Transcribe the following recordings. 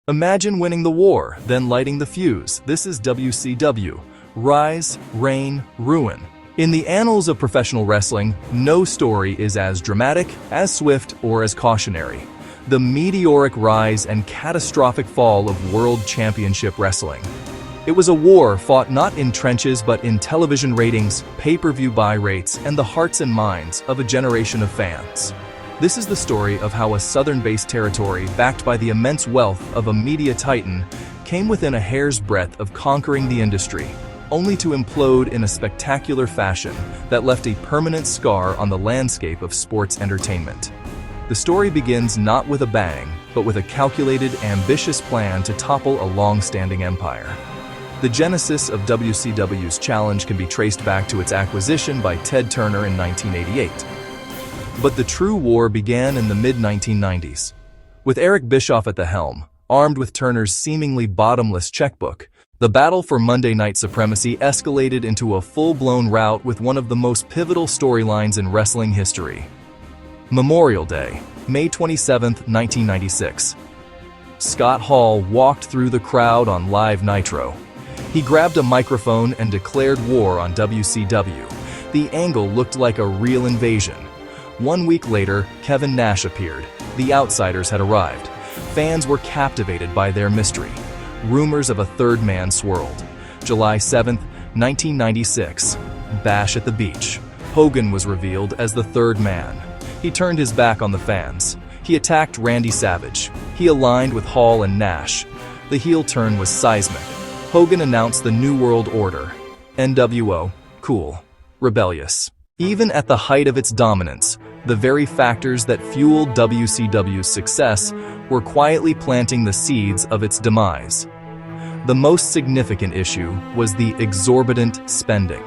Imagine winning the war, then lighting the fuse. This is WCW. Rise, reign, ruin. In the annals of professional wrestling, no story is as dramatic, as swift, or as cautionary. The meteoric rise and catastrophic fall of World Championship Wrestling. It was a war fought not in trenches but in television ratings, pay-per-view buy rates, and the hearts and minds of a generation of fans. This is the story of how a southern-based territory, backed by the immense wealth of a media titan, came within a hair's breadth of conquering the industry, only to implode in a spectacular fashion that left a permanent scar on the landscape of sports entertainment. The story begins not with a bang, but with a calculated, ambitious plan to topple a long-standing empire. The genesis of WCW's challenge can be traced back to its acquisition by Ted Turner in 1988. But the true war began in the mid-1990s. With Eric Bischoff at the helm, armed with Turner's seemingly bottomless checkbook, the battle for Monday Night Supremacy escalated into a full-blown rout with one of the most pivotal storylines in wrestling history. Memorial Day, May 27, 1996. Scott Hall walked through the crowd on live Nitro. He grabbed a microphone and declared war on WCW. The angle looked like a real invasion. 1 week later, Kevin Nash appeared. The outsiders had arrived. Fans were captivated by their mystery. Rumors of a third man swirled. July 7, 1996. Bash at the Beach. Hogan was revealed as the third man. He turned his back on the fans. He attacked Randy Savage. He aligned with Hall and Nash. The heel turn was seismic. Hogan announced the New World Order. NWO, cool, rebellious. Even at the height of its dominance, the very factors that fueled WCW's success were quietly planting the seeds of its demise. The most significant issue was the exorbitant spending.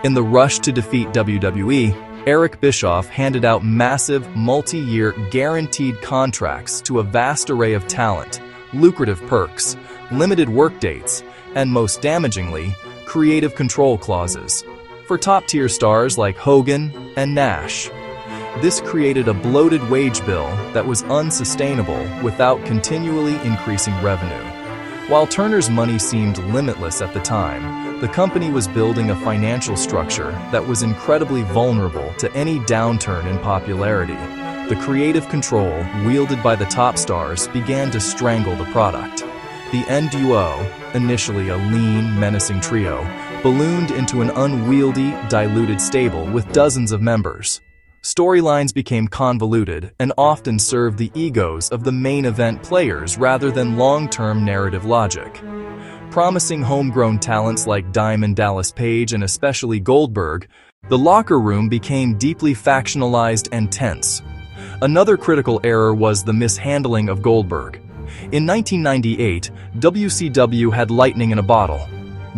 In the rush to defeat WWE, Eric Bischoff handed out massive, multi-year, guaranteed contracts to a vast array of talent, lucrative perks, limited work dates, and most damagingly, creative control clauses for top-tier stars like Hogan and Nash. This created a bloated wage bill that was unsustainable without continually increasing revenue. While Turner's money seemed limitless at the time, the company was building a financial structure that was incredibly vulnerable to any downturn in popularity. The creative control wielded by the top stars began to strangle the product. The NWO, initially a lean, menacing trio, ballooned into an unwieldy, diluted stable with dozens of members. Storylines became convoluted and often served the egos of the main event players rather than long-term narrative logic. Promising homegrown talents like Diamond Dallas Page and especially Goldberg, the locker room became deeply factionalized and tense. Another critical error was the mishandling of Goldberg. In 1998, WCW had lightning in a bottle.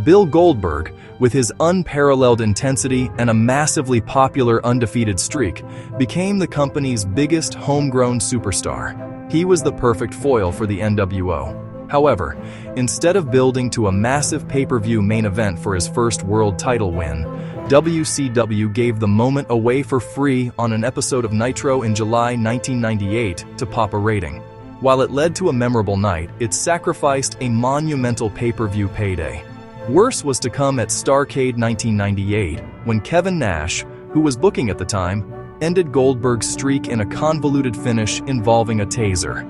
Bill Goldberg, with his unparalleled intensity and a massively popular undefeated streak, became the company's biggest homegrown superstar. He was the perfect foil for the NWO. However, instead of building to a massive pay-per-view main event for his first world title win, WCW gave the moment away for free on an episode of Nitro in July 1998 to pop a rating. While it led to a memorable night, it sacrificed a monumental pay-per-view payday. Worse was to come at Starrcade 1998, when Kevin Nash, who was booking at the time, ended Goldberg's streak in a convoluted finish involving a taser.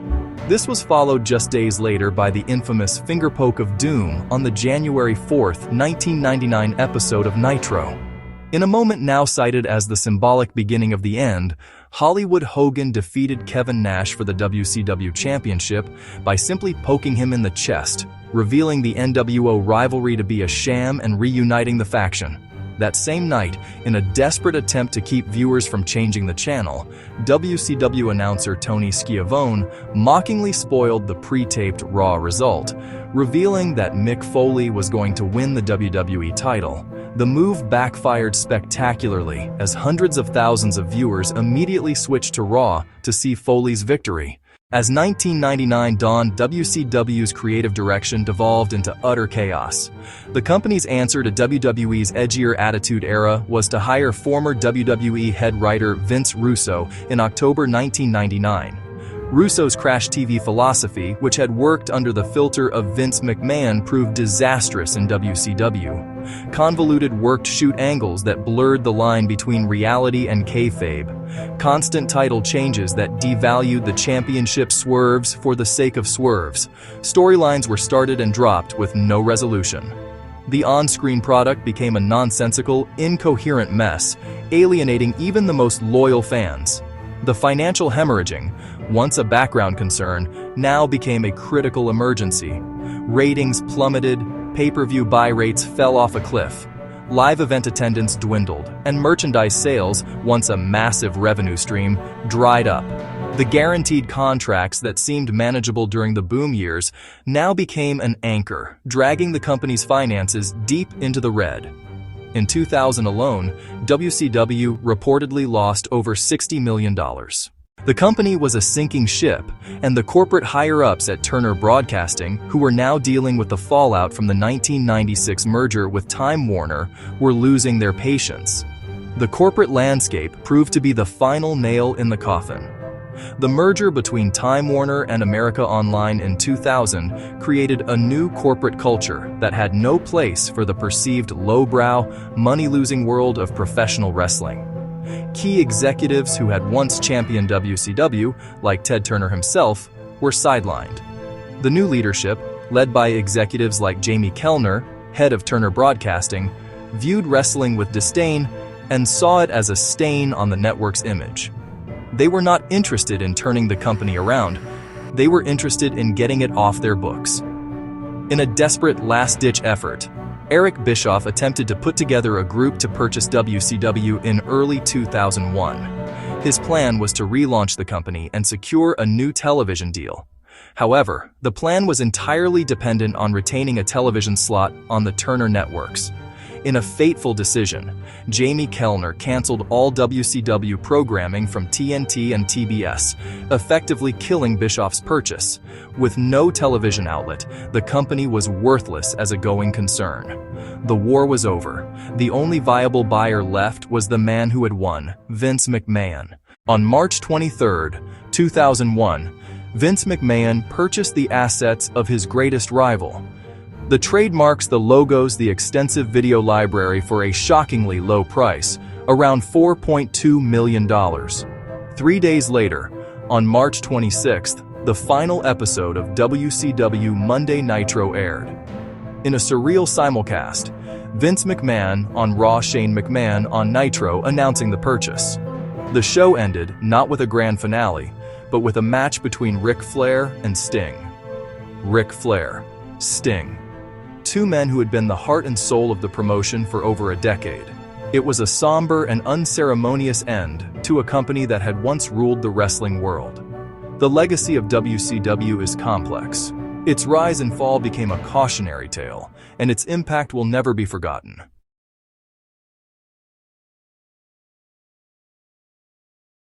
This was followed just days later by the infamous Finger Poke of Doom on the January 4, 1999 episode of Nitro. In a moment now cited as the symbolic beginning of the end, Hollywood Hogan defeated Kevin Nash for the WCW Championship by simply poking him in the chest, revealing the NWO rivalry to be a sham and reuniting the faction. That same night, in a desperate attempt to keep viewers from changing the channel, WCW announcer Tony Schiavone mockingly spoiled the pre-taped Raw result, revealing that Mick Foley was going to win the WWE title. The move backfired spectacularly, as hundreds of thousands of viewers immediately switched to Raw to see Foley's victory. As 1999 dawned, WCW's creative direction devolved into utter chaos. The company's answer to WWE's edgier Attitude Era was to hire former WWE head writer Vince Russo in October 1999. Russo's Crash TV philosophy, which had worked under the filter of Vince McMahon, proved disastrous in WCW. Convoluted worked-shoot angles that blurred the line between reality and kayfabe. Constant title changes that devalued the championship, swerves for the sake of swerves. Storylines were started and dropped with no resolution. The on-screen product became a nonsensical, incoherent mess, alienating even the most loyal fans. The financial hemorrhaging, once a background concern, now became a critical emergency. Ratings plummeted, pay-per-view buy rates fell off a cliff. Live event attendance dwindled, and merchandise sales, once a massive revenue stream, dried up. The guaranteed contracts that seemed manageable during the boom years now became an anchor, dragging the company's finances deep into the red. In 2000 alone, WCW reportedly lost over $60 million. The company was a sinking ship, and the corporate higher-ups at Turner Broadcasting, who were now dealing with the fallout from the 1996 merger with Time Warner, were losing their patience. The corporate landscape proved to be the final nail in the coffin. The merger between Time Warner and America Online in 2000 created a new corporate culture that had no place for the perceived lowbrow, money-losing world of professional wrestling. Key executives who had once championed WCW, like Ted Turner himself, were sidelined. The new leadership, led by executives like Jamie Kellner, head of Turner Broadcasting, viewed wrestling with disdain and saw it as a stain on the network's image. They were not interested in turning the company around. They were interested in getting it off their books. In a desperate last-ditch effort, Eric Bischoff attempted to put together a group to purchase WCW in early 2001. His plan was to relaunch the company and secure a new television deal. However, the plan was entirely dependent on retaining a television slot on the Turner networks. In a fateful decision, Jamie Kellner canceled all WCW programming from TNT and TBS, effectively killing Bischoff's purchase. With no television outlet, the company was worthless as a going concern. The war was over. The only viable buyer left was the man who had won, Vince McMahon. On March 23, 2001, Vince McMahon purchased the assets of his greatest rival. The trademarks, the logos, the extensive video library for a shockingly low price, around $4.2 million. 3 days later, on March 26th, the final episode of WCW Monday Nitro aired. In a surreal simulcast, Vince McMahon on Raw, Shane McMahon on Nitro announcing the purchase. The show ended not with a grand finale, but with a match between Ric Flair and Sting. Ric Flair, Sting. Two men who had been the heart and soul of the promotion for over a decade. It was a somber and unceremonious end to a company that had once ruled the wrestling world. The legacy of WCW is complex. Its rise and fall became a cautionary tale, and its impact will never be forgotten.